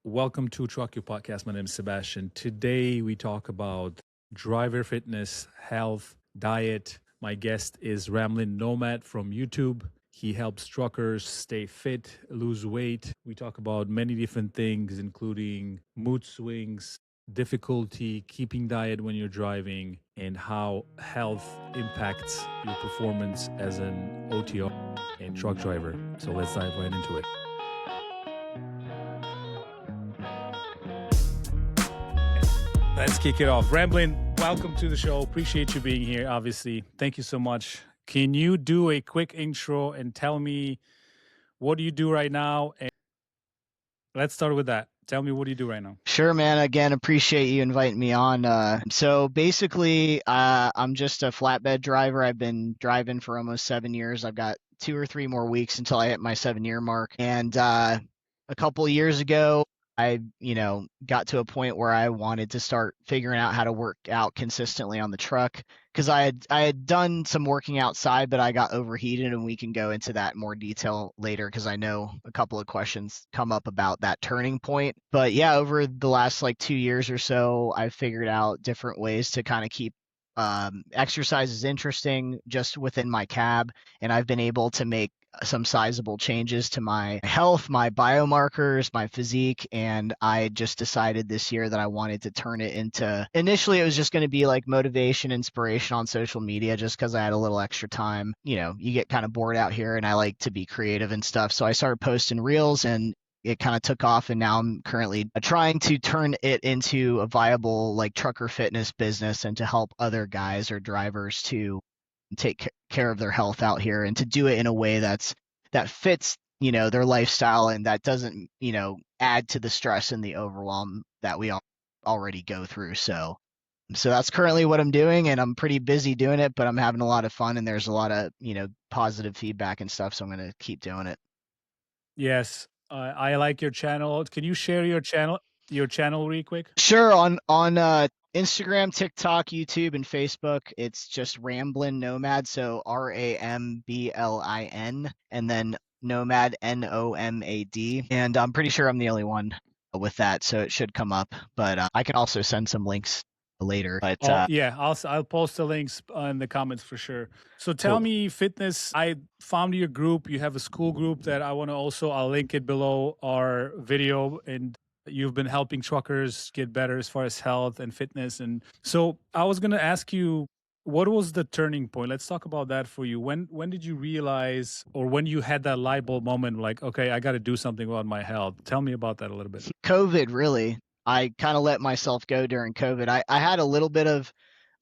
Welcome to Truck Your Podcast. My name is Sebastian. Today we talk about driver fitness, health, diet. My guest is Ramblin' Nomad from YouTube. He helps truckers stay fit, lose weight. We talk about many different things, including mood swings, difficulty, keeping diet when you're driving, and how health impacts your performance as an OTR and truck driver. So let's dive right into it. Let's kick it off. Ramblin', welcome to the show. Appreciate you being here, obviously. Thank you so much. Can you do a quick intro and tell me what do you do right now? And let's start with that. Tell me, what do you do right now? Sure, man. Again, appreciate you inviting me on. So basically, I'm just a flatbed driver. I've been driving for almost 7 years. I've got 2 or 3 more weeks until I hit my 7-year mark. And a couple of years ago, I, got to a point where I wanted to start figuring out how to work out consistently on the truck because I had done some working outside, but I got overheated, and we can go into that in more detail later because I know a couple of questions come up about that turning point. But yeah, over the last like 2 years or so, I've figured out different ways to kind of keep exercises interesting just within my cab, and I've been able to make some sizable changes to my health, my biomarkers, my physique, and I just decided this year that I wanted to turn it into, initially it was just going to be like motivation, inspiration on social media just because I had a little extra time. You get kind of bored out here and I like to be creative and stuff. So I started posting reels and it kind of took off, and now I'm currently trying to turn it into a viable like trucker fitness business and to help other guys or drivers to take care of their health out here and to do it in a way that fits their lifestyle and that doesn't add to the stress and the overwhelm that we all already go through. So that's currently what I'm doing, and I'm pretty busy doing it, but I'm having a lot of fun and there's a lot of positive feedback and stuff, so I'm going to keep doing it. Yes, I like your channel. Can you share your channel real quick? Sure. On Instagram, TikTok, YouTube, and Facebook, it's just Ramblin' Nomad. So RAMBLIN, and then Nomad NOMAD. And I'm pretty sure I'm the only one with that, so it should come up. But I can also send some links later. But Yeah, I'll post the links in the comments for sure. So tell cool. me, fitness. I found your group. You have a school group that I want to also. I'll link it below our video, and you've been helping truckers get better as far as health and fitness. And so I was going to ask you, what was the turning point? Let's talk about that for you. When did you realize, or when you had that light bulb moment, like, okay, I got to do something about my health? Tell me about that a little bit. COVID, really. I kind of let myself go during COVID. I had a little bit of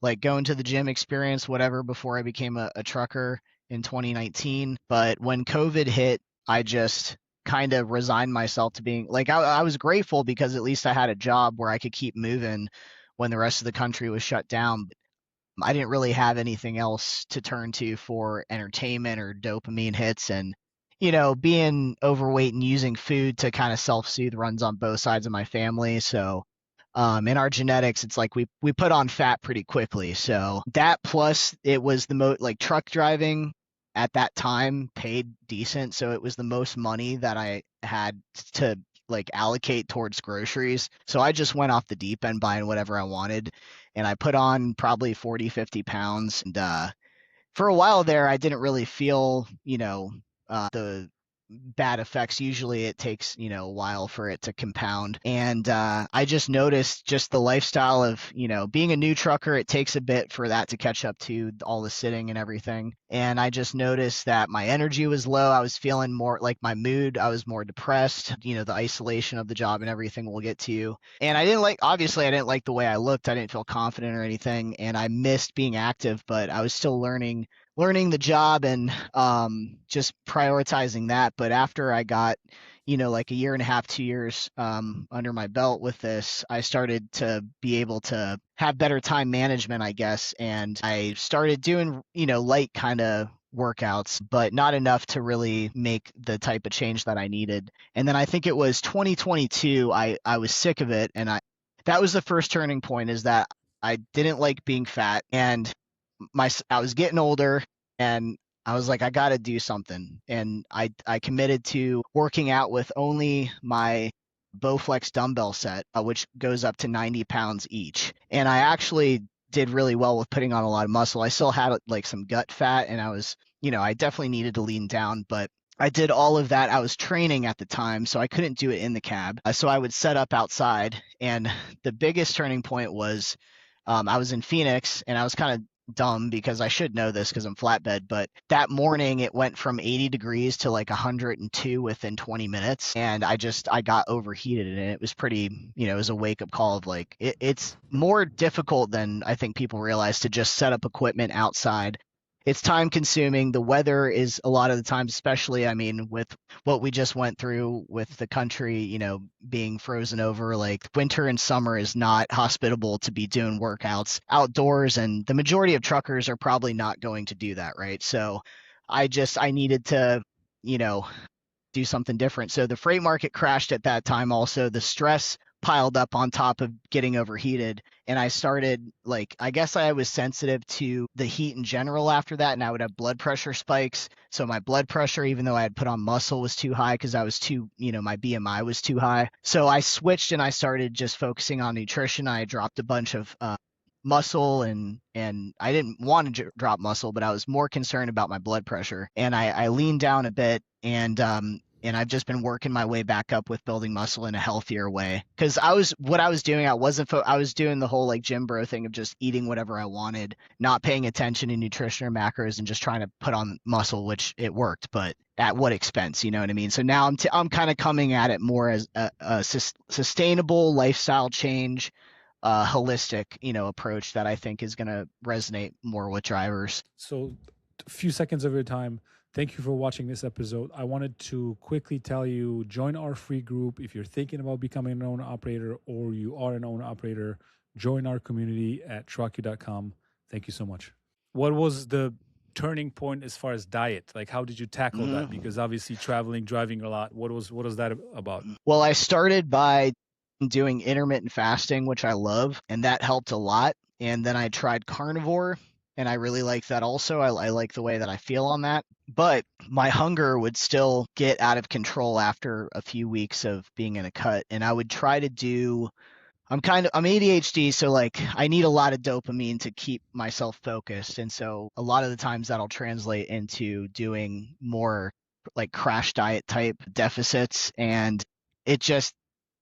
like going to the gym experience, whatever, before I became a trucker in 2019. But when COVID hit, I just kind of resigned myself to being like, I was grateful because at least I had a job where I could keep moving when the rest of the country was shut down. I didn't really have anything else to turn to for entertainment or dopamine hits. And, being overweight and using food to kind of self-soothe runs on both sides of my family. So in our genetics, it's like we put on fat pretty quickly. So that, plus it was the most like truck driving at that time paid decent. So it was the most money that I had to like allocate towards groceries. So I just went off the deep end buying whatever I wanted. And I put on probably 40, 50 pounds. And for a while there, I didn't really feel, the bad effects. Usually it takes, a while for it to compound. And I just noticed just the lifestyle of, being a new trucker, it takes a bit for that to catch up to all the sitting and everything. And I just noticed that my energy was low. I was feeling more like my mood. I was more depressed, the isolation of the job and everything we'll get to. And obviously I didn't like the way I looked. I didn't feel confident or anything. And I missed being active, but I was still learning the job and just prioritizing that. But after I got, like a year and a half, 2 years under my belt with this, I started to be able to have better time management, I guess. And I started doing, light kind of workouts, but not enough to really make the type of change that I needed. And then I think it was 2022, I was sick of it. And that was the first turning point, is that I didn't like being fat, and I was getting older, and I was like, I got to do something. And I committed to working out with only my Bowflex dumbbell set, which goes up to 90 pounds each. And I actually did really well with putting on a lot of muscle. I still had like some gut fat, and I was, I definitely needed to lean down, but I did all of that. I was training at the time, so I couldn't do it in the cab. So I would set up outside. And the biggest turning point was I was in Phoenix, and I was kind of dumb because I should know this because I'm flatbed, but that morning it went from 80 degrees to like 102 within 20 minutes. And I got overheated, and it was pretty, it was a wake up call of like, it's more difficult than I think people realize to just set up equipment outside. It's time consuming. The weather is a lot of the times, especially, I mean, with what we just went through with the country, being frozen over, like winter and summer is not hospitable to be doing workouts outdoors. And the majority of truckers are probably not going to do that, right? So I needed to, do something different. So the freight market crashed at that time. Also, the stress piled up on top of getting overheated. And I started, like, I guess I was sensitive to the heat in general after that. And I would have blood pressure spikes. So my blood pressure, even though I had put on muscle, was too high because I was too, my BMI was too high. So I switched and I started just focusing on nutrition. I dropped a bunch of muscle, and I didn't want to drop muscle, but I was more concerned about my blood pressure. And I leaned down a bit, and I've just been working my way back up with building muscle in a healthier way. Because I was doing the whole like gym bro thing of just eating whatever I wanted, not paying attention to nutrition or macros, and just trying to put on muscle, which it worked, but at what expense? You know what I mean? So now I'm kind of coming at it more as a sustainable lifestyle change, holistic, approach that I think is going to resonate more with drivers. So, a few seconds of your time. Thank you for watching this episode. I wanted to quickly tell you, join our free group. If you're thinking about becoming an owner operator or you are an owner operator, join our community at trucky.com. Thank you so much. What was the turning point as far as diet? Like, how did you tackle that? Because obviously driving a lot. What was that about? Well, I started by doing intermittent fasting, which I love, and that helped a lot. And then I tried carnivore, and I really like that also. I like the way that I feel on that. But my hunger would still get out of control after a few weeks of being in a cut. And I would try to do, I'm ADHD, so like I need a lot of dopamine to keep myself focused. And so a lot of the times that'll translate into doing more like crash diet type deficits. And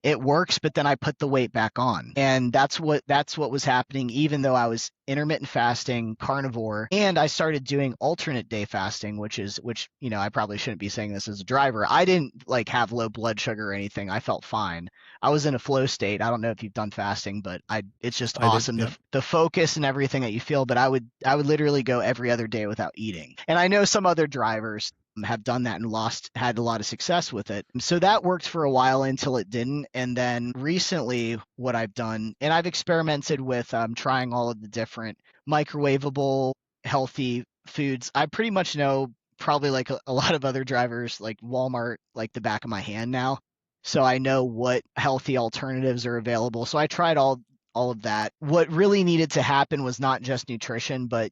it works, but then I put the weight back on. And that's what was happening, even though I was intermittent fasting, carnivore, and I started doing alternate day fasting, which, I probably shouldn't be saying this as a driver. I didn't like have low blood sugar or anything. I felt fine. I was in a flow state. I don't know if you've done fasting, but it's just awesome. Did, yeah. The focus and everything that you feel, but I would literally go every other day without eating. And I know some other drivers have done that and had a lot of success with it. So that worked for a while until it didn't. And then recently what I've done, and I've experimented with trying all of the different microwavable healthy foods. I pretty much know, probably like a lot of other drivers, like Walmart, like the back of my hand now. So I know what healthy alternatives are available. So I tried all of that. What really needed to happen was not just nutrition, but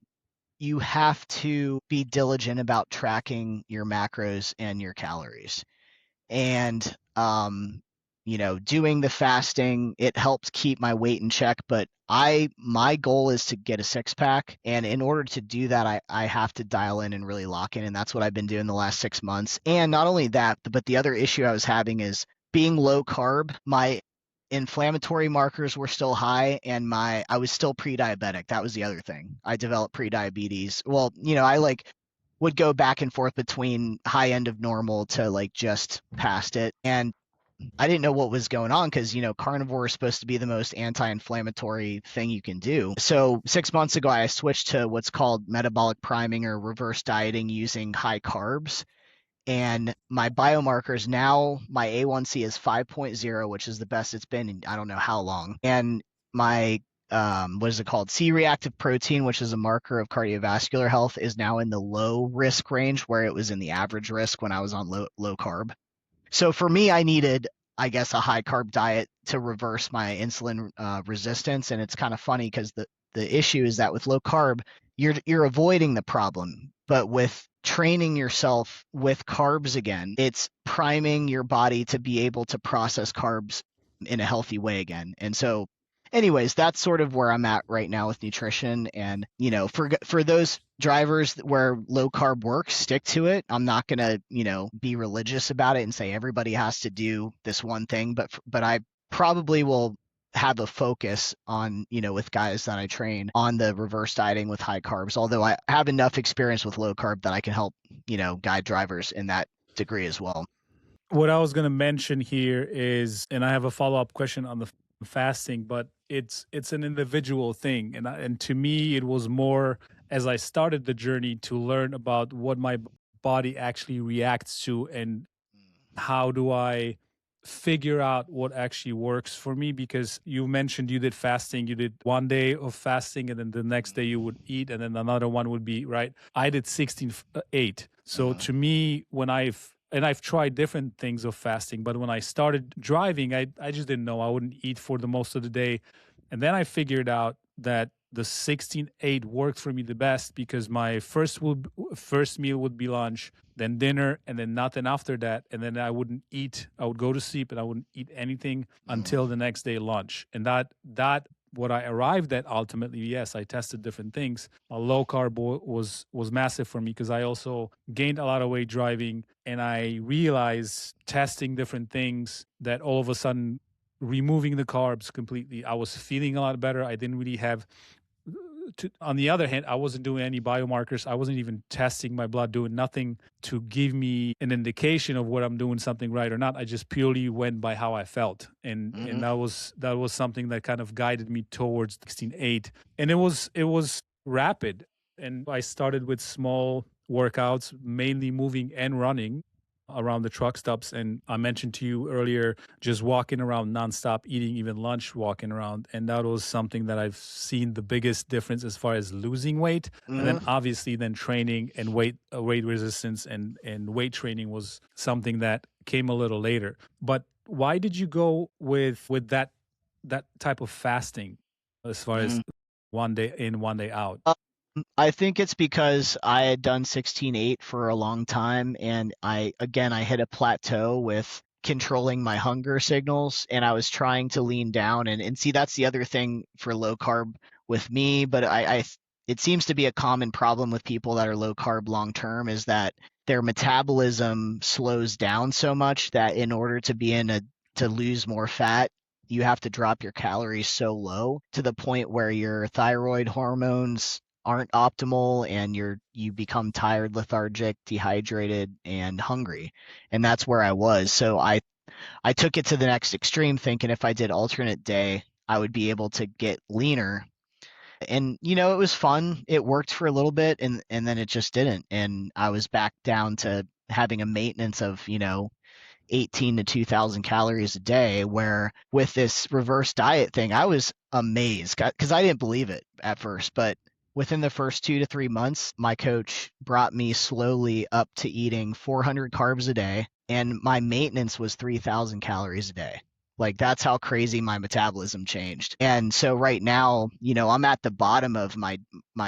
you have to be diligent about tracking your macros and your calories. And, doing the fasting, it helps keep my weight in check. But my goal is to get a 6-pack. And in order to do that, I have to dial in and really lock in. And that's what I've been doing the last 6 months. And not only that, but the other issue I was having is being low carb. My inflammatory markers were still high, and I was still pre-diabetic. That was the other thing. I developed pre-diabetes. Well, I would go back and forth between high end of normal to like just past it. And I didn't know what was going on because, carnivore is supposed to be the most anti-inflammatory thing you can do. So 6 months ago, I switched to what's called metabolic priming or reverse dieting using high carbs. And my biomarkers now, my A1C is 5.0, which is the best it's been in I don't know how long. And my, what is it called? C-reactive protein, which is a marker of cardiovascular health, is now in the low risk range where it was in the average risk when I was on low carb. So for me, I needed, I guess, a high carb diet to reverse my insulin resistance. And it's kind of funny because the issue is that with low carb, you're avoiding the problem. but with training yourself with carbs again, it's priming your body to be able to process carbs in a healthy way again. And so anyways, that's sort of where I'm at right now with nutrition. And for those drivers where low carb works, stick to it. I'm not going to, be religious about it and say everybody has to do this one thing, but I probably will have a focus on, with guys that I train on the reverse dieting with high carbs, although I have enough experience with low carb that I can help, guide drivers in that degree as well. What I was going to mention here is, and I have a follow-up question on the fasting, but it's an individual thing, and to me it was more as I started the journey to learn about what my body actually reacts to and how do I figure out what actually works for me. Because you mentioned you did fasting, you did one day of fasting and then the next day you would eat and then another one would be right. I did 16-8. So to me, I've tried different things of fasting, but when I started driving, I just didn't know. I wouldn't eat for the most of the day. And then I figured out that the 16-8 worked for me the best because my first meal would be lunch, then dinner, and then nothing after that. And then I wouldn't eat. I would go to sleep and I wouldn't eat anything until the next day lunch. And that what I arrived at ultimately, yes, I tested different things. A low carb was massive for me because I also gained a lot of weight driving, and I realized testing different things that all of a sudden removing the carbs completely, I was feeling a lot better. I didn't really have on the other hand, I wasn't doing any biomarkers. I wasn't even testing my blood, doing nothing to give me an indication of what I'm doing something right or not. I just purely went by how I felt. And that was something that kind of guided me towards 16-8. And it was rapid. And I started with small workouts, mainly moving and running around the truck stops. And I mentioned to you earlier, just walking around nonstop, eating even lunch, walking around. And that was something that I've seen the biggest difference as far as losing weight. And then obviously then training and weight resistance and weight training was something that came a little later. But why did you go with that type of fasting as far as one day in, one day out? I think it's because I had done 16-8 for a long time, and I hit a plateau with controlling my hunger signals, and I was trying to lean down and see, that's the other thing for low carb with me, but it seems to be a common problem with people that are low carb long term is that their metabolism slows down so much that in order to to lose more fat, you have to drop your calories so low to the point where your thyroid hormones aren't optimal and you become tired, lethargic, dehydrated, and hungry. And that's where I was. So I took it to the next extreme, thinking if I did alternate day, I would be able to get leaner. And it was fun. It worked for a little bit, and then it just didn't. And I was back down to having a maintenance of 18 to 2,000 calories a day, where with this reverse diet thing, I was amazed because I didn't believe it at first, but within the first 2 to 3 months, my coach brought me slowly up to eating 400 carbs a day, and my maintenance was 3,000 calories a day. Like, that's how crazy my metabolism changed. And so right now, I'm at the bottom of my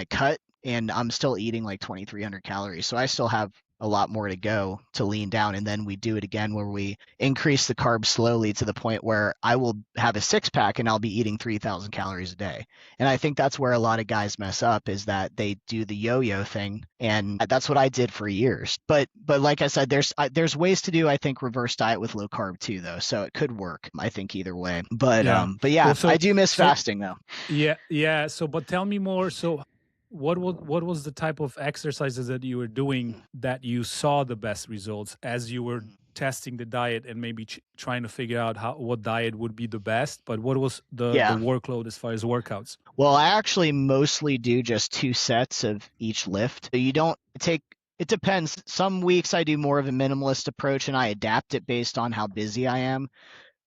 cut, and I'm still eating like 2,300 calories. So I still have a lot more to go to lean down, and then we do it again where we increase the carbs slowly to the point where I will have a six pack and I'll be eating 3,000 calories a day. And I think that's where a lot of guys mess up, is that they do the yo-yo thing, and that's what I did for years. But like I said, there's ways to do, I think, reverse diet with low carb too, though, so it could work, I think, either way. But yeah, Well, I do miss fasting though. Yeah. So, but tell me more. So, what was the type of exercises that you were doing that you saw the best results as you were testing the diet and maybe trying to figure out what diet would be the best? But what was the Yeah. workload as far as workouts? Well, I actually mostly do just 2 sets of each lift. You don't take, it depends. Some weeks I do more of a minimalist approach and I adapt it based on how busy I am.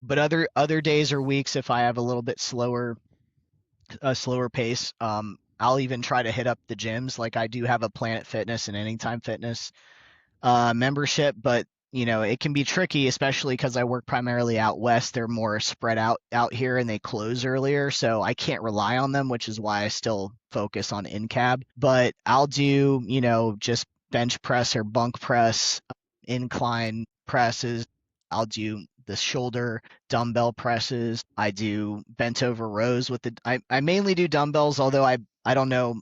But other days or weeks, if I have a little bit a slower pace, I'll even try to hit up the gyms. Like, I do have a Planet Fitness and Anytime Fitness membership, but it can be tricky, especially because I work primarily out west. They're more spread out here and they close earlier, so I can't rely on them, which is why I still focus on in cab. But I'll do, just bench press or bunk press, incline presses. I'll do the shoulder dumbbell presses. I do bent over rows with I mainly do dumbbells, although I don't know,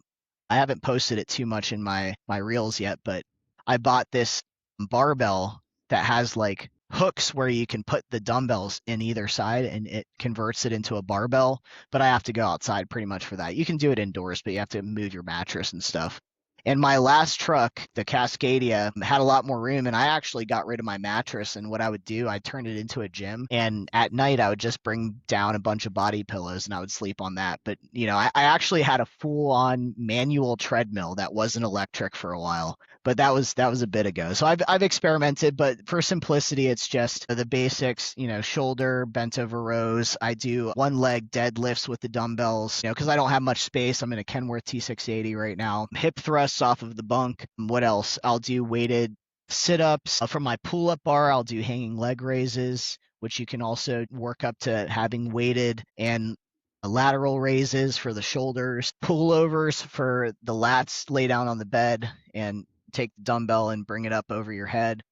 I haven't posted it too much in my reels yet, but I bought this barbell that has like hooks where you can put the dumbbells in either side and it converts it into a barbell. But I have to go outside pretty much for that. You can do it indoors, but you have to move your mattress and stuff. And my last truck, the Cascadia, had a lot more room, and I actually got rid of my mattress. And what I would do, I turned it into a gym. And at night, I would just bring down a bunch of body pillows and I would sleep on that. But, I actually had a full on manual treadmill that wasn't electric for a while, but that was a bit ago. So I've experimented, but for simplicity, it's just the basics, shoulder, bent over rows. I do one leg deadlifts with the dumbbells, because I don't have much space. I'm in a Kenworth T680 right now. Hip thrusts off of the bunk. What else? I'll do weighted sit-ups. For my pull-up bar, I'll do hanging leg raises, which you can also work up to having weighted, and lateral raises for the shoulders, pullovers for the lats, lay down on the bed and take the dumbbell and bring it up over your head.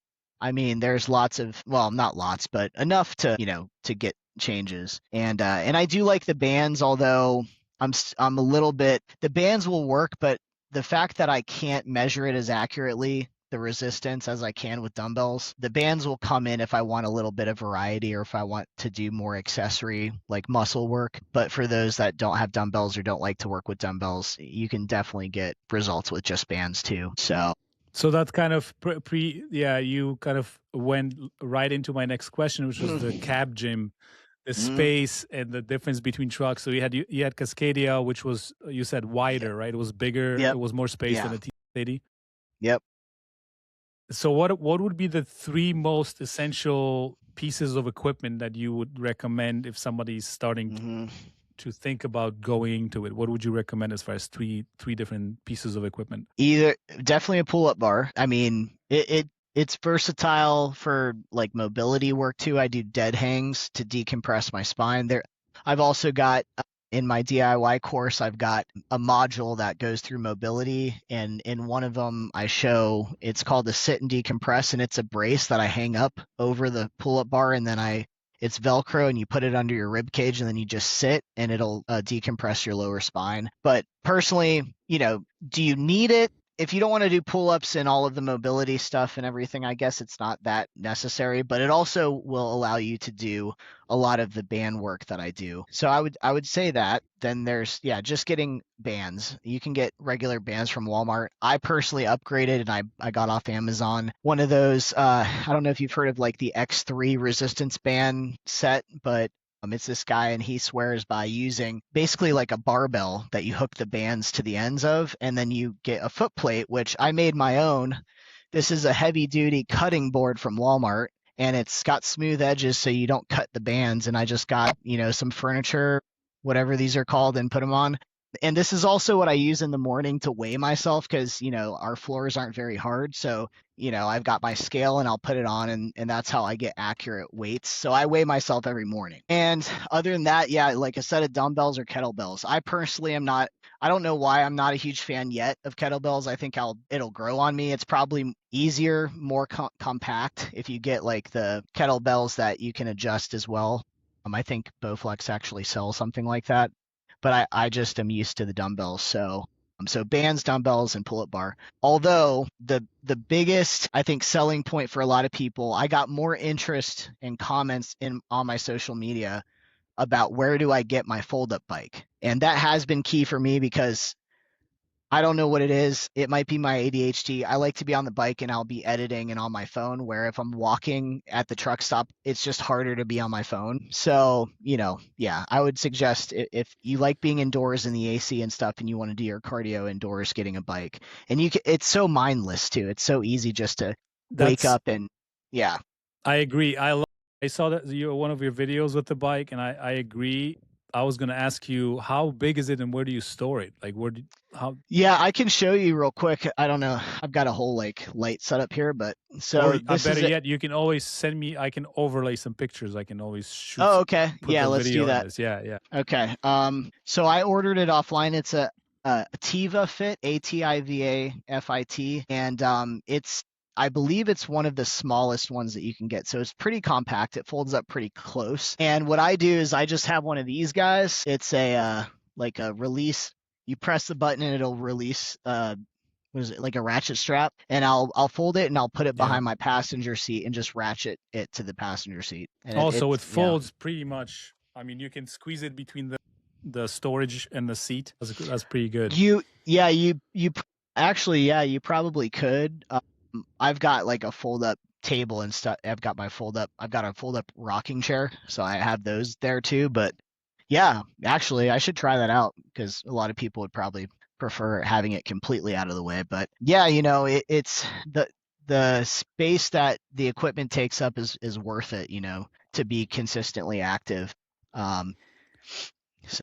I mean, there's lots of, well, not lots, but enough to, to get changes. And I do like the bands, although I'm a little bit, the bands will work, but the fact that I can't measure it as accurately, the resistance, as I can with dumbbells, the bands will come in if I want a little bit of variety or if I want to do more accessory like muscle work. But for those that don't have dumbbells or don't like to work with dumbbells, you can definitely get results with just bands too. So that's kind of you kind of went right into my next question, which was the cab gym, the space and the difference between trucks. So you had Cascadia, which was, you said, wider, right? It was bigger. Yep. It was more space than a T80. Yep. So what would be the three most essential pieces of equipment that you would recommend if somebody's starting to think about going to it? What would you recommend as far as three different pieces of equipment? Definitely a pull-up bar. I mean, it's versatile for like mobility work too. I do dead hangs to decompress my spine. I've also got in my DIY course, I've got a module that goes through mobility, and in one of them I show, it's called the sit and decompress, and it's a brace that I hang up over the pull-up bar, and then it's Velcro and you put it under your rib cage and then you just sit and it'll decompress your lower spine. But personally, do you need it? If you don't want to do pull-ups and all of the mobility stuff and everything, I guess it's not that necessary, but it also will allow you to do a lot of the band work that I do. So I would say that. Then there's, just getting bands. You can get regular bands from Walmart. I personally upgraded and I got off Amazon one of those, I don't know if you've heard of like the X3 resistance band set, but it's this guy and he swears by using basically like a barbell that you hook the bands to the ends of, and then you get a foot plate, which I made my own. This is a heavy duty cutting board from Walmart, and it's got smooth edges so you don't cut the bands. And I just got, some furniture, whatever these are called, and put them on. And this is also what I use in the morning to weigh myself because, our floors aren't very hard. So, I've got my scale and I'll put it on, and that's how I get accurate weights. So I weigh myself every morning. And other than that, like a set of dumbbells or kettlebells. I personally I don't know why I'm not a huge fan yet of kettlebells. I think it'll grow on me. It's probably easier, more compact if you get like the kettlebells that you can adjust as well. I think Bowflex actually sells something like that, but I just am used to the dumbbells. So bands, dumbbells, and pull-up bar. Although the biggest, I think, selling point for a lot of people, I got more interest and comments on my social media about where do I get my fold-up bike. And that has been key for me because I don't know what it is. It might be my ADHD. I like to be on the bike and I'll be editing and on my phone, where if I'm walking at the truck stop, it's just harder to be on my phone. So, I would suggest if you like being indoors in the AC and stuff and you want to do your cardio indoors, getting a bike. And it's so mindless too. It's so easy just to wake up and I agree. I saw that one of your videos with the bike, and I agree. I was going to ask you, how big is it and where do you store it? Like, how? Yeah, I can show you real quick. I don't know. I've got a whole like light setup here, but Or so this better is it. yet, you can always send me. I can overlay some pictures. I can always Oh, okay. put Yeah, the let's do video in that. this. Yeah, yeah. Okay. So I ordered it offline. It's a Tiva Fit, ATIVA FIT, and I believe it's one of the smallest ones that you can get. So it's pretty compact. It folds up pretty close. And what I do is I just have one of these guys. It's a like a release. You press the button and it'll release what is it, like a ratchet strap, and I'll fold it and I'll put it Yeah. behind my passenger seat and just ratchet it to the passenger seat. And Also, it yeah. folds pretty much. I mean, you can squeeze it between the storage and the seat. That's pretty good. Actually, yeah, you probably could. I've got like a fold up table and stuff. I've got a fold up rocking chair, so I have those there too. But yeah, actually, I should try that out because a lot of people would probably prefer having it completely out of the way. But yeah, it's the space that the equipment takes up is worth it, to be consistently active. Um, so,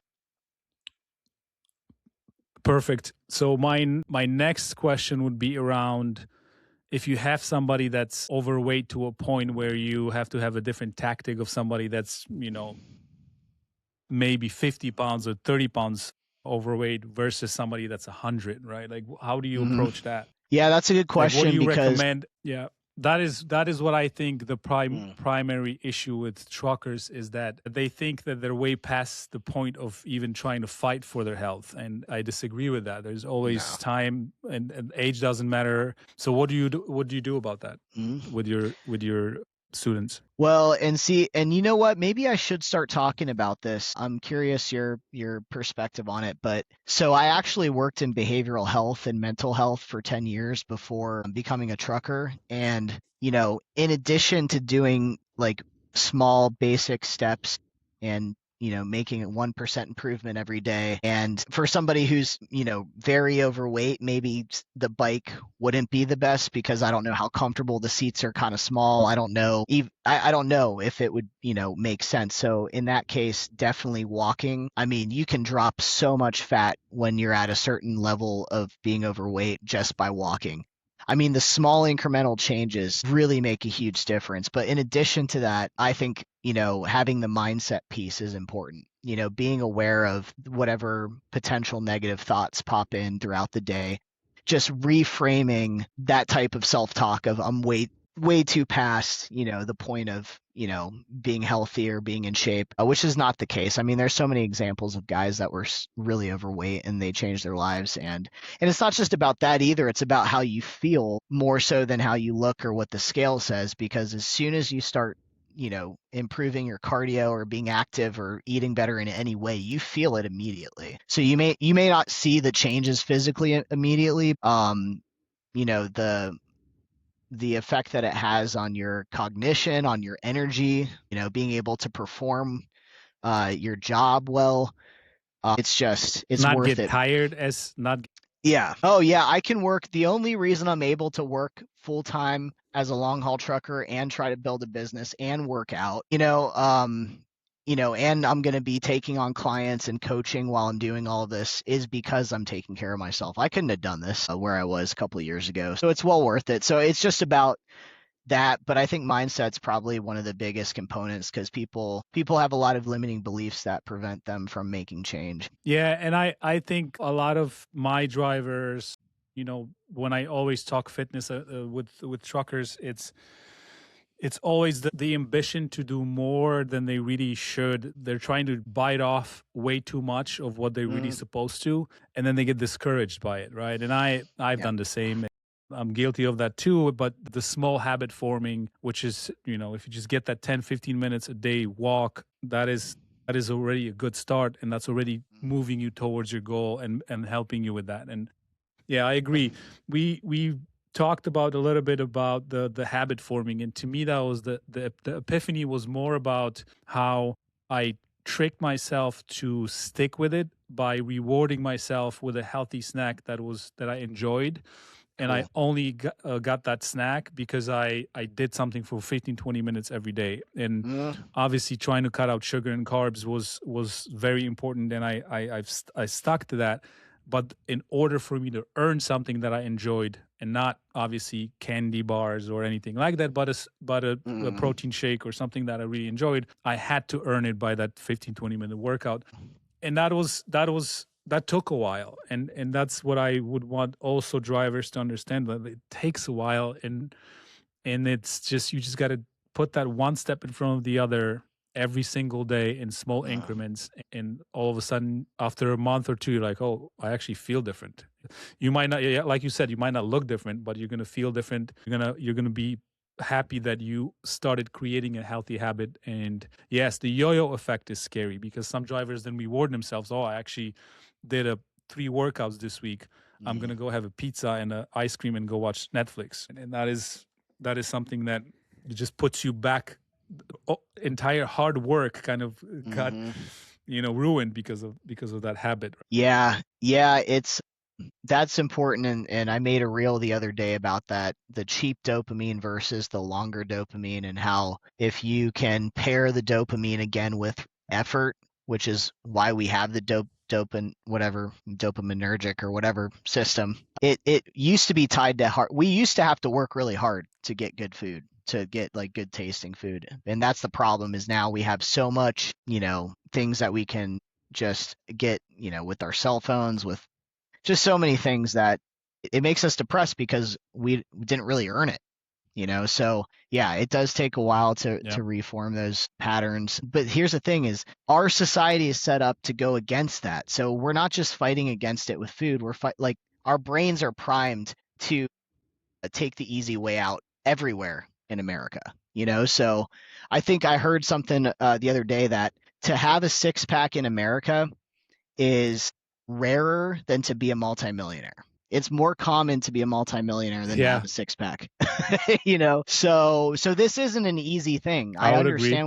Perfect. So my next question would be around, if you have somebody that's overweight to a point where you have to have a different tactic of somebody that's, maybe 50 pounds or 30 pounds overweight versus somebody that's 100, right? Like, how do you mhm. approach that? Yeah, that's a good Like, what do question you because recommend? Yeah, that is what I think the mm, primary issue with truckers is, that they think that they're way past the point of even trying to fight for their health, and I disagree with that. There's always no. time, and age doesn't matter. So what do you do? What do you do about that Mhm. with your students? Well, and you know what? Maybe I should start talking about this. I'm curious your perspective on it. But so I actually worked in behavioral health and mental health for 10 years before becoming a trucker. And, in addition to doing like small basic steps and making a 1% improvement every day. And for somebody who's, very overweight, maybe the bike wouldn't be the best because I don't know how comfortable the seats are kind of small. I don't know. I don't know if it would, make sense. So in that case, definitely walking. I mean, you can drop so much fat when you're at a certain level of being overweight just by walking. I mean, the small incremental changes really make a huge difference. But in addition to that, I think, having the mindset piece is important. Being aware of whatever potential negative thoughts pop in throughout the day, just reframing that type of self-talk of I'm way too past, the point of, being healthy or being in shape, which is not the case. I mean, there's so many examples of guys that were really overweight and they changed their lives. And it's not just about that either. It's about how you feel more so than how you look or what the scale says, because as soon as you start, improving your cardio or being active or eating better in any way, you feel it immediately. So you may not see the changes physically immediately. You know, the effect that it has on your cognition, on your energy, being able to perform your job well. It's Not worth get it. tired as not. Yeah. Oh, yeah. I can work. The only reason I'm able to work full time as a long haul trucker and try to build a business and work out, and I'm going to be taking on clients and coaching while I'm doing all of this is because I'm taking care of myself. I couldn't have done this where I was a couple of years ago. So it's well worth it. So it's just about that, but I think mindset's probably one of the biggest components because people have a lot of limiting beliefs that prevent them from making change. Yeah, and I think a lot of my drivers, when I always talk fitness with truckers, it's always the ambition to do more than they really should. They're trying to bite off way too much of what they're really Mm, supposed to, and then they get discouraged by it, right? And I've yeah. done the same. I'm guilty of that too, but the small habit forming, which is, if you just get that 10, 15 minutes a day walk, that is already a good start, and that's already moving you towards your goal and helping you with that. And yeah, I agree. We talked about a little bit about the habit forming, and to me that was the epiphany was more about how I tricked myself to stick with it by rewarding myself with a healthy snack that I enjoyed, and I Cool. only got that snack because I did something for 15, 20 minutes every day. And Mm, obviously trying to cut out sugar and carbs was very important, and I stuck to that. But in order for me to earn something that I enjoyed, and not obviously candy bars or anything like that, but a mm, protein shake or something that I really enjoyed, I had to earn it by that 15, 20-minute workout. And that took a while, and that's what I would want also drivers to understand, that it takes a while, and it's just, you just got to put that one step in front of the other every single day in small mm, increments, and all of a sudden after a month or two, you're like, oh, I actually feel different. You might not, yeah, like you said, you might not look different, but you're going to feel different. You're going to be happy that you started creating a healthy habit. And yes, the yo-yo effect is scary, because some drivers then reward themselves. Oh, I actually did a 3 workouts this week. I'm going mm. to go have a pizza and a ice cream and go watch Netflix. And that is something that just puts you back. Entire hard work kind of got, Mhm. ruined because of that habit. Yeah, yeah, that's important, and I made a reel the other day about that, the cheap dopamine versus the longer dopamine, and how if you can pair the dopamine again with effort, which is why we have the dopaminergic or whatever system. It used to be tied to hard. We used to have to work really hard to get good food, to get like good tasting food. And that's the problem, is now we have so much, things that we can just get, with our cell phones, with just so many things, that it makes us depressed because we didn't really earn it. So yeah, it does take a while Yeah, to reform those patterns. But here's the thing: is our society is set up to go against that. So we're not just fighting against it with food. Like, our brains are primed to take the easy way out everywhere in America. So I think I heard something the other day, that to have a six pack in America is rarer than to be a multimillionaire. It's more common to be a multimillionaire than to yeah, have a six pack. So this isn't an easy thing. I would agree.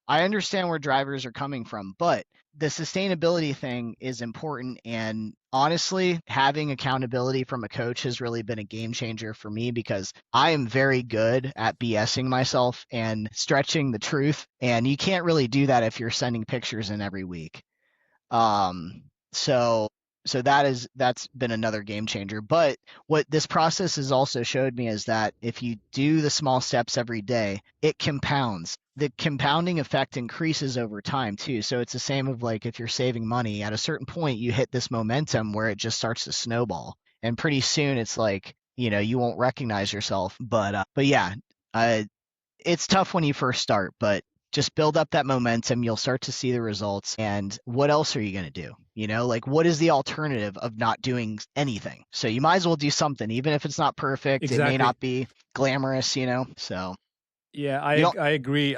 I understand where drivers are coming from, but the sustainability thing is important. And honestly, having accountability from a coach has really been a game changer for me, because I am very good at BSing myself and stretching the truth. And you can't really do that if you're sending pictures in every week. Um, so so that's been another game changer. But what this process has also showed me is that if you do the small steps every day, it compounds. The compounding effect increases over time too. So it's the same of, like, if you're saving money, at a certain point you hit this momentum where it just starts to snowball. And pretty soon it's like, you won't recognize yourself. But yeah, uh, it's tough when you first start, but just build up that momentum. You'll start to see the results. And what else are you going to do? Like, what is the alternative of not doing anything? So you might as well do something, even if it's not perfect. It may Exactly. not be glamorous. So Yeah, you don't. I agree.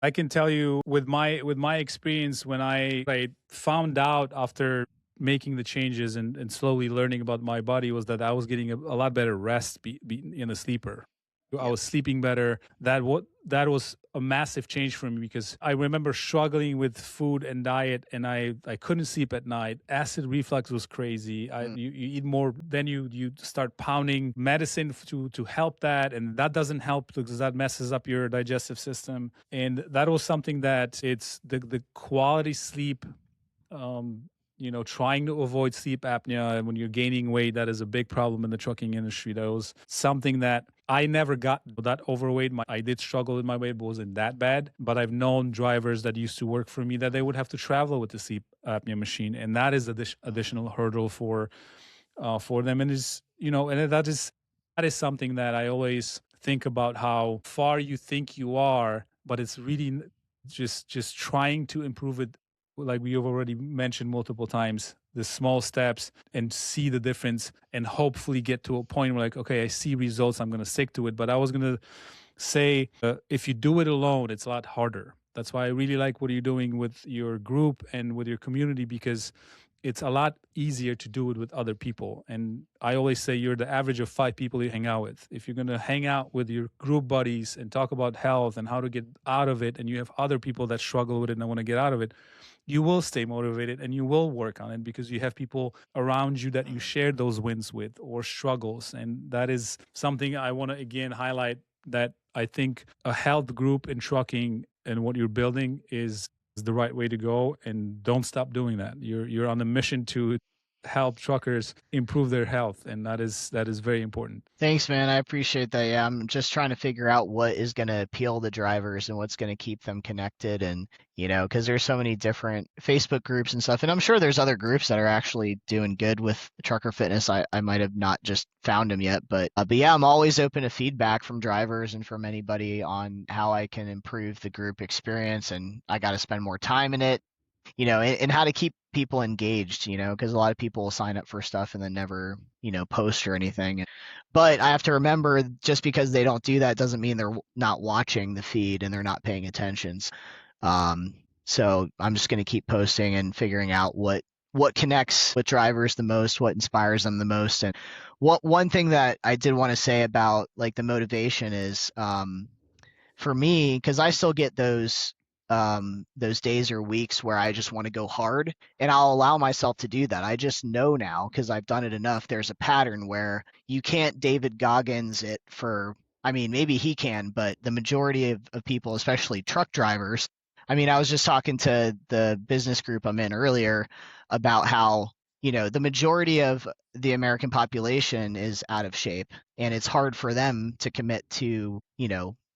I can tell you, with my experience, when I found out after making the changes, and slowly learning about my body, was that I was getting a lot better rest, in a sleeper. I Yep. was sleeping better. That was a massive change for me, because I remember struggling with food and diet, and I couldn't sleep at night. Acid reflux was crazy. Mm, You eat more, then you start pounding medicine to help that, and that doesn't help because that messes up your digestive system. And that was something that, it's the quality sleep, trying to avoid sleep apnea. And when you're gaining weight, that is a big problem in the trucking industry. That was something that I never got that overweight. I did struggle with my weight, but wasn't that bad. But I've known drivers that used to work for me that they would have to travel with the sleep apnea machine, and that is mm, additional hurdle for them. And that is something that I always think about, how far you think you are, but it's really just trying to improve it. Like we have already mentioned multiple times, the small steps, and see the difference, and hopefully get to a point where, like, okay, I see results, I'm going to stick to it. But I was going to say, if you do it alone, it's a lot harder. That's why I really like what you're doing with your group and with your community, because it's a lot easier to do it with other people. And I always say you're the average of 5 people you hang out with. If you're going to hang out with your group buddies and talk about health and how to get out of it, and you have other people that struggle with it and want to get out of it, you will stay motivated and you will work on it because you have people around you that you share those wins with or struggles. And that is something I want to again highlight, that I think a health group in trucking and what you're building is the right way to go, and don't stop doing that. You're on a mission to help truckers improve their health, and that is very important. Thanks, man. I appreciate that. Yeah, I'm just trying to figure out what is going to appeal to drivers and what's going to keep them connected. And, because there's so many different Facebook groups and stuff. And I'm sure there's other groups that are actually doing good with trucker fitness. I might have not just found them yet. But yeah, I'm always open to feedback from drivers and from anybody on how I can improve the group experience. And I got to spend more time in it, and how to keep people engaged, because a lot of people will sign up for stuff and then never, post or anything. But I have to remember, just because they don't do that doesn't mean they're not watching the feed and they're not paying attention. So I'm just going to keep posting and figuring out what connects with drivers the most, what inspires them the most. And one thing that I did want to say about like the motivation is, for me, because I still get those days or weeks where I just want to go hard, and I'll allow myself to do that. I just know now, because I've done it enough, there's a pattern where you can't David Goggins it for, I mean, maybe he can, but the majority of people, especially truck drivers, I mean, I was just talking to the business group I'm in earlier about how, the majority of the American population is out of shape, and it's hard for them to commit to,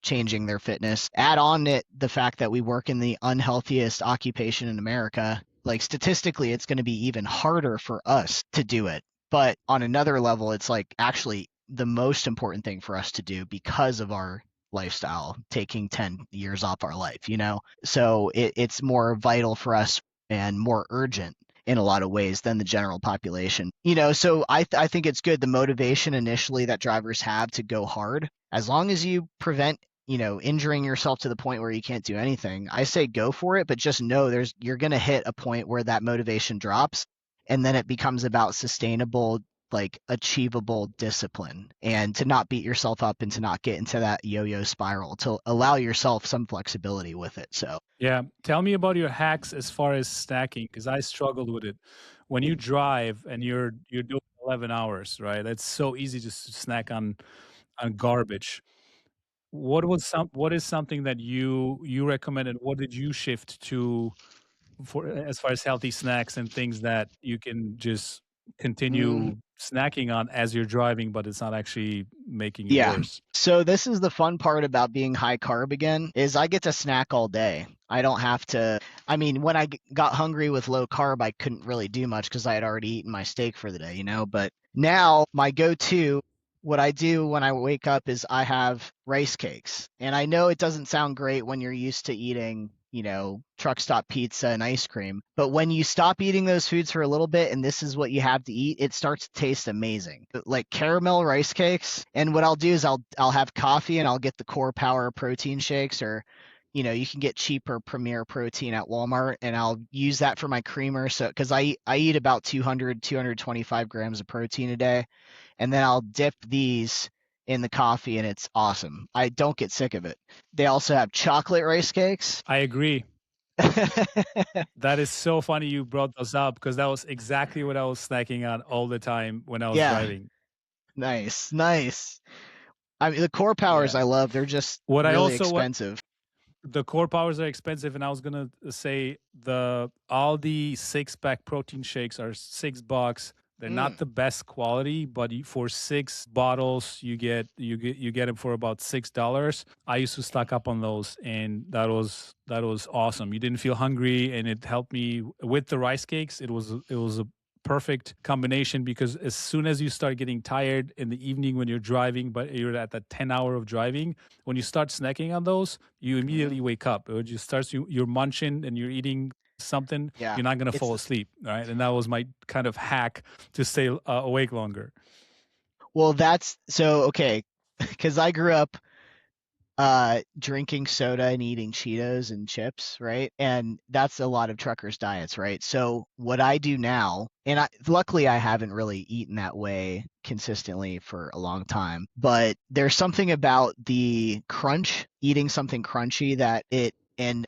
changing their fitness. Add on it the fact that we work in the unhealthiest occupation in America. Like statistically, it's going to be even harder for us to do it. But on another level, it's like actually the most important thing for us to do because of our lifestyle taking 10 years off our life, So it's more vital for us and more urgent in a lot of ways than the general population. So I think it's good, the motivation initially that drivers have to go hard, as long as you prevent injuring yourself to the point where you can't do anything. I say go for it, but just know you're going to hit a point where that motivation drops, and then it becomes about sustainable, like achievable discipline, and to not beat yourself up and to not get into that yo-yo spiral, to allow yourself some flexibility with it. So Yeah, tell me about your hacks as far as snacking, because I struggled with it. When you drive and you're doing 11 hours, right? It's so easy just to snack on garbage. What is something that you recommended? What did you shift to for as far as healthy snacks and things that you can just mm, continue snacking on as you're driving, but it's not actually making it yeah. worse? So this is the fun part about being high carb again, is I get to snack all day. I don't have to. I mean, when I got hungry with low carb, I couldn't really do much because I had already eaten my steak for the day, But now my go-to, what I do when I wake up is I have rice cakes. And I know it doesn't sound great when you're used to eating, truck stop pizza and ice cream. But when you stop eating those foods for a little bit and this is what you have to eat, it starts to taste amazing. Like caramel rice cakes. And what I'll do is I'll have coffee and I'll get the Core Power protein shakes, or you can get cheaper Premier protein at Walmart, and I'll use that for my creamer. So because I eat about 225 grams of protein a day, and then I'll dip these in the coffee, and it's awesome. I don't get sick of it. They also have chocolate rice cakes. I agree. That is so funny you brought those up because that was exactly what I was snacking on all the time when I was Yeah, driving. nice, nice. I mean, the Core Powers Yeah. I love. They're just What I really also what expensive. the core powers are expensive, and I was gonna say the Aldi 6-pack protein shakes are $6. They're not Mm, the best quality, but for 6 bottles, you get them for about $6. I used to stock up on those, and that was awesome. You didn't feel hungry, and it helped me with the rice cakes. It was a perfect combination because as soon as you start getting tired in the evening when you're driving, but you're at that 10 hour of driving, when you start snacking on those, you mhm. immediately wake up. It just starts you're munching and you're eating something, Yeah, you're not going to it's fall asleep, right? And that was my kind of hack to stay awake longer. well, that's so okay, because I grew up Drinking soda and eating Cheetos and chips, right? And that's a lot of truckers' diets, right? So what I do now, and luckily I haven't really eaten that way consistently for a long time, but there's something about the crunch, eating something crunchy that it and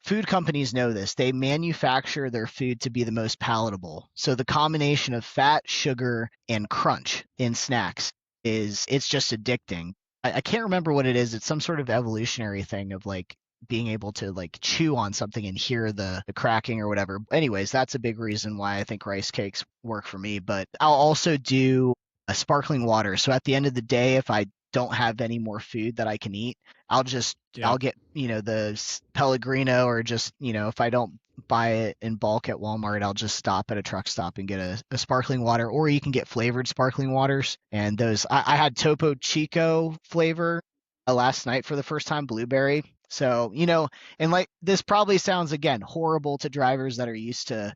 food companies know this. They manufacture their food to be the most palatable. So the combination of fat, sugar, and crunch in snacks it's just addicting. I can't remember what it is. It's some sort of evolutionary thing of like being able to like chew on something and hear the cracking or whatever. Anyways, that's a big reason why I think rice cakes work for me. But I'll also do a sparkling water. So at the end of the day, if I don't have any more food that I can eat, Yeah. I'll get, the Pellegrino, or just, if I don't buy it in bulk at Walmart, I'll just stop at a truck stop and get a sparkling water, or you can get flavored sparkling waters. And I had Topo Chico flavor last night for the first time, blueberry. So, and like this probably sounds again horrible to drivers that are used to,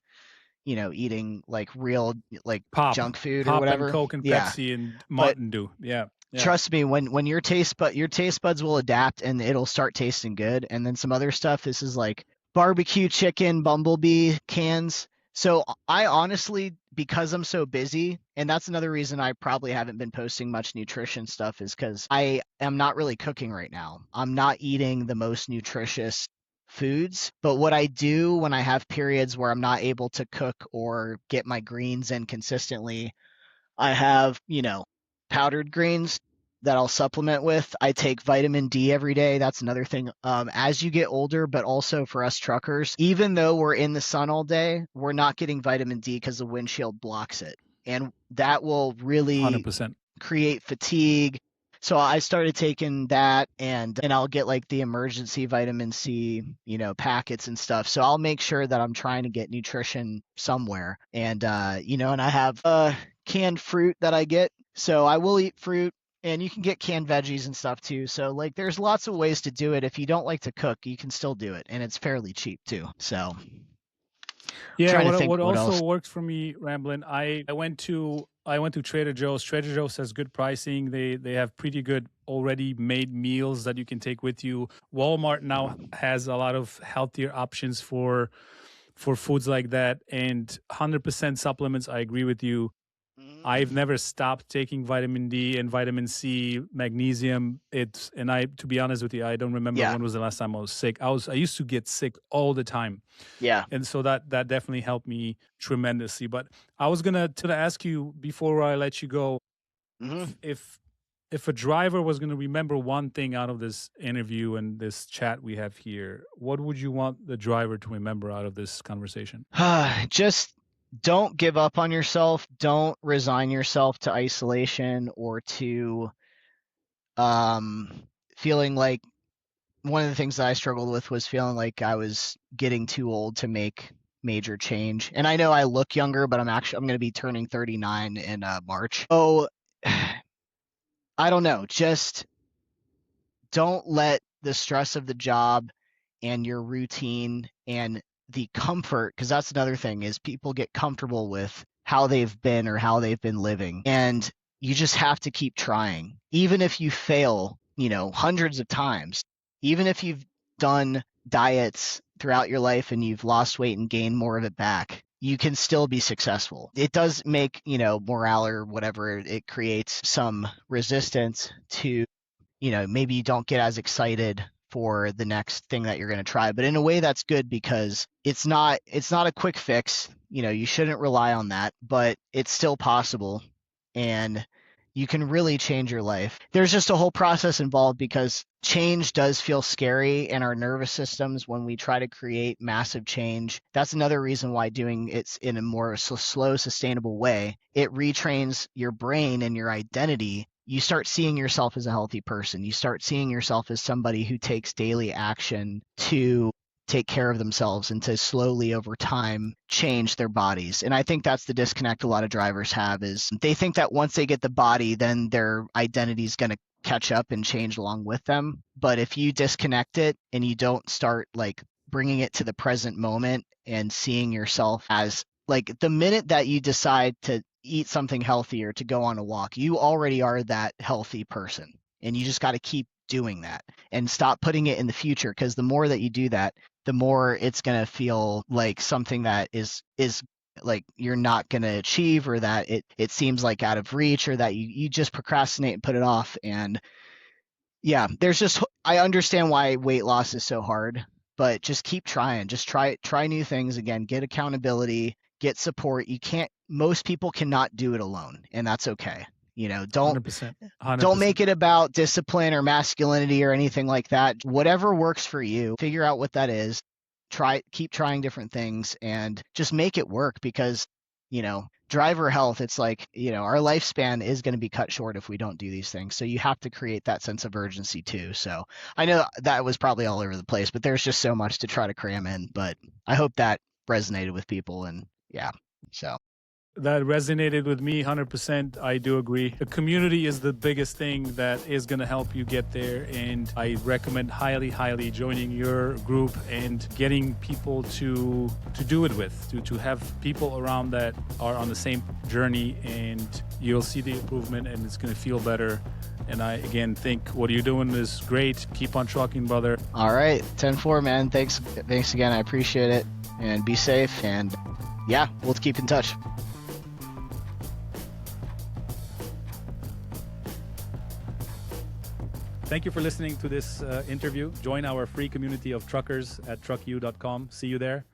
eating like real like Pop, junk food or pop and whatever. Coke and Yeah. Pepsi and But Mountain Dew. Yeah. Yeah. trust me, when your taste buds will adapt and it'll start tasting good. And then some other stuff, this is like barbecue chicken bumblebee cans. So I honestly, because I'm so busy, and that's another reason I probably haven't been posting much nutrition stuff, is because I am not really cooking right now. I'm not eating the most nutritious foods. But what I do when I have periods where I'm not able to cook or get my greens in consistently, I have, powdered greens that I'll supplement with. I take vitamin D every day. That's another thing. As you get older, but also for us truckers, even though we're in the sun all day, we're not getting vitamin D because the windshield blocks it. And that will really 100%. create fatigue. So I started taking that, and I'll get like the emergency vitamin C, packets and stuff. So I'll make sure that I'm trying to get nutrition somewhere. And and I have canned fruit that I get. So I will eat fruit, and you can get canned veggies and stuff too. So like there's lots of ways to do it. If you don't like to cook, you can still do it, and it's fairly cheap too. So Yeah, trying to what think what what also else. works for me, Ramblin', I went to Trader Joe's. Trader Joe's has good pricing. They have pretty good already made meals that you can take with you. Walmart now has a lot of healthier options for foods like that, and 100% supplements. I agree with you. I've Mhm. never stopped taking vitamin D and vitamin C, magnesium. To be honest with you, I don't remember Yeah. when was the last time I was sick. I used to get sick all the time, Yeah. and so that definitely helped me tremendously. But I was gonna ask you before I let you go, Hmm. if a driver was gonna remember one thing out of this interview and this chat we have here, what would you want the driver to remember out of this conversation? Just don't give up on yourself. Don't resign yourself to isolation or to um, feeling like one of the things that I struggled with was feeling like I was getting too old to make major change. And I know I look younger, but I'm going to be turning 39 in March. So I don't know. Just don't let the stress of the job and your routine and the comfort, because that's another thing, is people get comfortable with how they've been or how they've been living, and you just have to keep trying even if you fail, hundreds of times. Even if you've done diets throughout your life and you've lost weight and gained more of it back, you can still be successful. It does make, morale or whatever, it creates some resistance to, maybe you don't get as excited for the next thing that you're going to try. But in a way that's good, because it's not a quick fix. You shouldn't rely on that, but it's still possible, and you can really change your life. There's just a whole process involved, because change does feel scary in our nervous systems when we try to create massive change. That's another reason why doing it in a more slow, sustainable way, it retrains your brain and your identity. You start seeing yourself as a healthy person. You start seeing yourself as somebody who takes daily action to take care of themselves and to slowly over time change their bodies. And I think that's the disconnect a lot of drivers have, is they think that once they get the body, then their identity is going to catch up and change along with them. But if you disconnect it and you don't start like bringing it to the present moment and seeing yourself as like, the minute that you decide to eat something healthy or to go on a walk, you already are that healthy person. And you just got to keep doing that and stop putting it in the future, because the more that you do that, the more it's going to feel like something that is like you're not going to achieve, or that it seems like out of reach, or that you just procrastinate and put it off. And yeah, I understand why weight loss is so hard, but just keep trying. Just try new things again, get accountability, get support. Most people cannot do it alone, and that's okay. Don't 100%. don't 100%. make it about discipline or masculinity or anything like that. Whatever works for you, figure out what that is. Keep trying different things and just make it work, because, driver health, it's like, our lifespan is going to be cut short if we don't do these things. So you have to create that sense of urgency too. So I know that was probably all over the place, but there's just so much to try to cram in, but I hope that resonated with people. And yeah, so. That resonated with me 100%. I do agree. The community is the biggest thing that is going to help you get there. And I recommend highly, highly joining your group and getting people to do it with, to have people around that are on the same journey, and you'll see the improvement and it's going to feel better. And I, again, think what you're doing is great. Keep on trucking, brother. All right. 10-4, man. Thanks again. I appreciate it, and be safe. And yeah, we'll keep in touch. Thank you for listening to this interview. Join our free community of truckers at trucku.com. See you there.